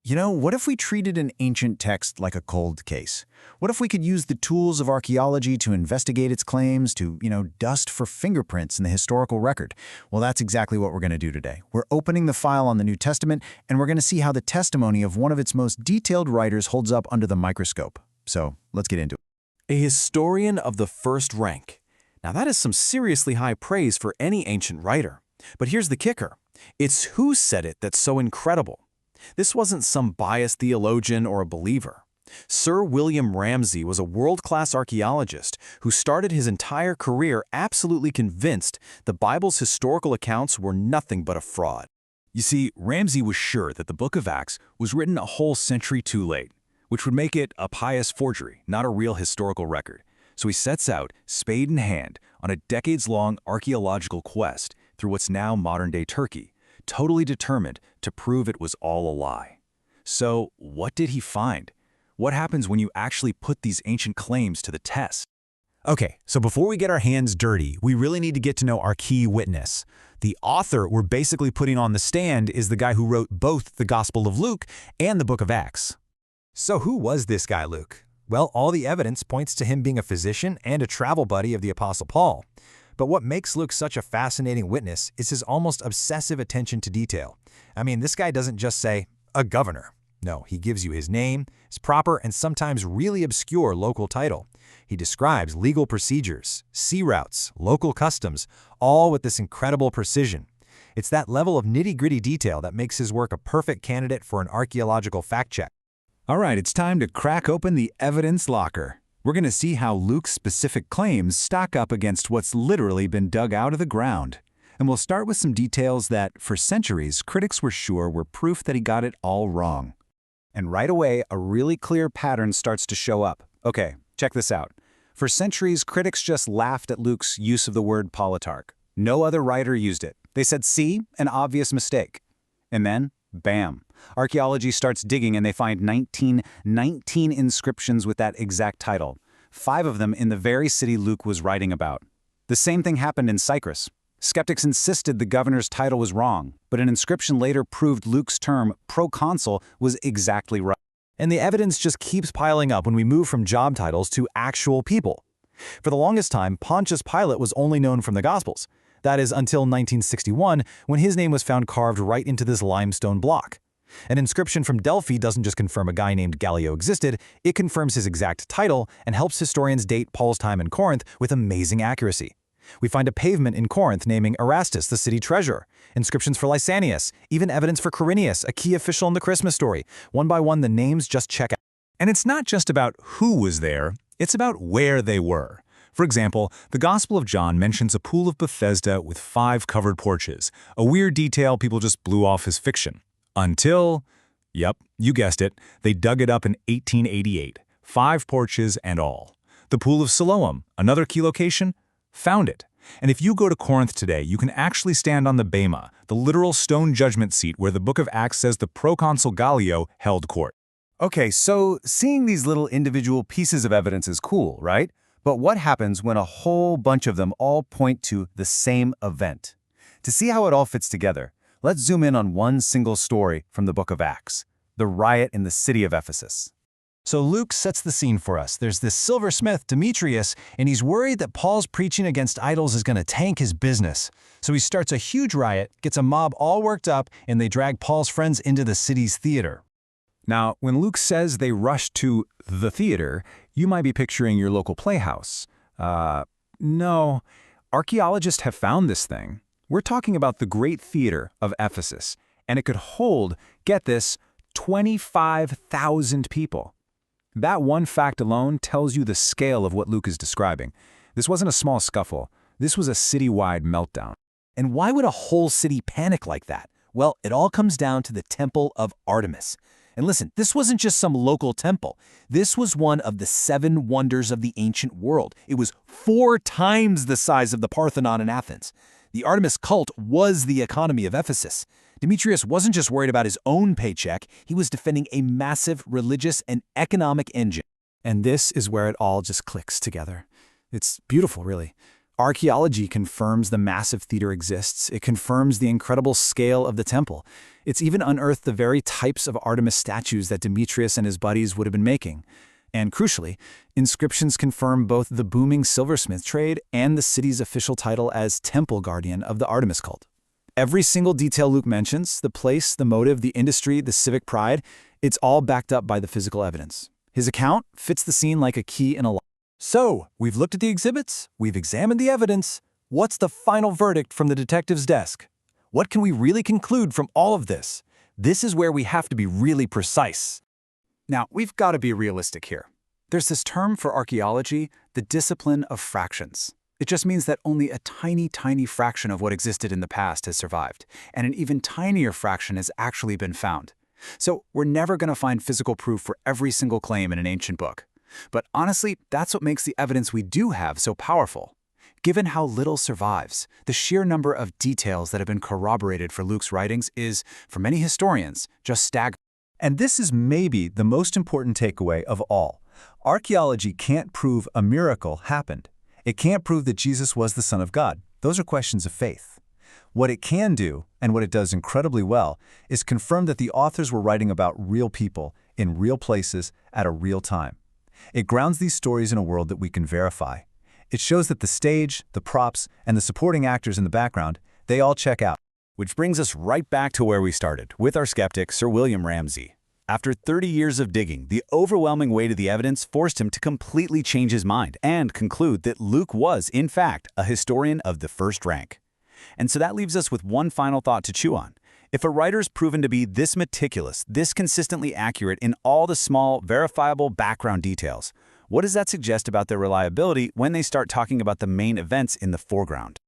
What if we treated an ancient text like a cold case? What if we could use the tools of archaeology to investigate its claims, to, dust for fingerprints in the historical record? Well, that's exactly what we're going to do today. We're opening the file on the New Testament, and we're going to see how the testimony of one of its most detailed writers holds up under the microscope. So, let's get into it. A historian of the first rank. Now that is some seriously high praise for any ancient writer. But here's the kicker. It's who said it that's so incredible. This wasn't some biased theologian or a believer. Sir William Ramsay was a world-class archaeologist who started his entire career absolutely convinced the Bible's historical accounts were nothing but a fraud. You see, Ramsay was sure that the Book of Acts was written a whole century too late, which would make it a pious forgery, not a real historical record. So he sets out, spade in hand, on a decades-long archaeological quest through what's now modern-day Turkey, totally determined to prove it was all a lie. So, what did he find? What happens when you actually put these ancient claims to the test? Okay, so before we get our hands dirty, we really need to get to know our key witness. The author we're basically putting on the stand is the guy who wrote both the Gospel of Luke and the Book of Acts. So who was this guy, Luke? Well, all the evidence points to him being a physician and a travel buddy of the Apostle Paul. But what makes Luke such a fascinating witness is his almost obsessive attention to detail. I mean, this guy doesn't just say, a governor. No, he gives you his name, his proper and sometimes really obscure local title. He describes legal procedures, sea routes, local customs, all with this incredible precision. It's that level of nitty-gritty detail that makes his work a perfect candidate for an archaeological fact check. All right, it's time to crack open the evidence locker. We're going to see how Luke's specific claims stack up against what's literally been dug out of the ground. And we'll start with some details that, for centuries, critics were sure were proof that he got it all wrong. And right away, a really clear pattern starts to show up. Okay, check this out. For centuries, critics just laughed at Luke's use of the word politarch. No other writer used it. They said, see, an obvious mistake. And then, bam. Archaeology starts digging and they find 19 inscriptions with that exact title, 5 of them in the very city Luke was writing about. The same thing happened in Cyprus. Skeptics insisted the governor's title was wrong, but an inscription later proved Luke's term, proconsul, was exactly right. And the evidence just keeps piling up when we move from job titles to actual people. For the longest time, Pontius Pilate was only known from the Gospels. That is until 1961, when his name was found carved right into this limestone block. An inscription from Delphi doesn't just confirm a guy named Gallio existed, it confirms his exact title and helps historians date Paul's time in Corinth with amazing accuracy. We find a pavement in Corinth naming Erastus the city treasurer, inscriptions for Lysanias, even evidence for Quirinius, a key official in the Christmas story. One by one, the names just check out. And it's not just about who was there, it's about where they were. For example, the Gospel of John mentions a pool of Bethesda with 5 covered porches, a weird detail people just blew off as fiction. Until, yep, you guessed it, they dug it up in 1888, 5 porches and all. The Pool of Siloam, another key location, found it. And if you go to Corinth today, you can actually stand on the bema, the literal stone judgment seat where the Book of Acts says the proconsul Gallio held court. Okay, so seeing these little individual pieces of evidence is cool, right? But what happens when a whole bunch of them all point to the same event? To see how it all fits together, let's zoom in on one single story from the Book of Acts, the riot in the city of Ephesus. So Luke sets the scene for us. There's this silversmith, Demetrius, and he's worried that Paul's preaching against idols is going to tank his business. So he starts a huge riot, gets a mob all worked up, and they drag Paul's friends into the city's theater. Now, when Luke says they rushed to the theater, you might be picturing your local playhouse. No. Archaeologists have found this thing. We're talking about the great theater of Ephesus, and it could hold, get this, 25,000 people. That one fact alone tells you the scale of what Luke is describing. This wasn't a small scuffle. This was a citywide meltdown. And why would a whole city panic like that? Well, it all comes down to the Temple of Artemis. And listen, this wasn't just some local temple. This was one of the 7 wonders of the ancient world. It was 4 times the size of the Parthenon in Athens. The Artemis cult was the economy of Ephesus. Demetrius wasn't just worried about his own paycheck, he was defending a massive religious and economic engine. And this is where it all just clicks together. It's beautiful, really. Archaeology confirms the massive theater exists. It confirms the incredible scale of the temple. It's even unearthed the very types of Artemis statues that Demetrius and his buddies would have been making. And crucially, inscriptions confirm both the booming silversmith trade and the city's official title as temple guardian of the Artemis cult. Every single detail Luke mentions, the place, the motive, the industry, the civic pride, it's all backed up by the physical evidence. His account fits the scene like a key in a lock. So, we've looked at the exhibits, we've examined the evidence. What's the final verdict from the detective's desk? What can we really conclude from all of this? This is where we have to be really precise. Now, we've got to be realistic here. There's this term for archaeology, the discipline of fractions. It just means that only a tiny, tiny fraction of what existed in the past has survived, and an even tinier fraction has actually been found. So we're never going to find physical proof for every single claim in an ancient book. But honestly, that's what makes the evidence we do have so powerful. Given how little survives, the sheer number of details that have been corroborated for Luke's writings is, for many historians, just staggering. And this is maybe the most important takeaway of all. Archaeology can't prove a miracle happened. It can't prove that Jesus was the Son of God. Those are questions of faith. What it can do, and what it does incredibly well, is confirm that the authors were writing about real people, in real places, at a real time. It grounds these stories in a world that we can verify. It shows that the stage, the props, and the supporting actors in the background, they all check out. Which brings us right back to where we started, with our skeptic, Sir William Ramsay. After 30 years of digging, the overwhelming weight of the evidence forced him to completely change his mind and conclude that Luke was, in fact, a historian of the first rank. And so that leaves us with one final thought to chew on. If a writer's proven to be this meticulous, this consistently accurate in all the small, verifiable background details, what does that suggest about their reliability when they start talking about the main events in the foreground?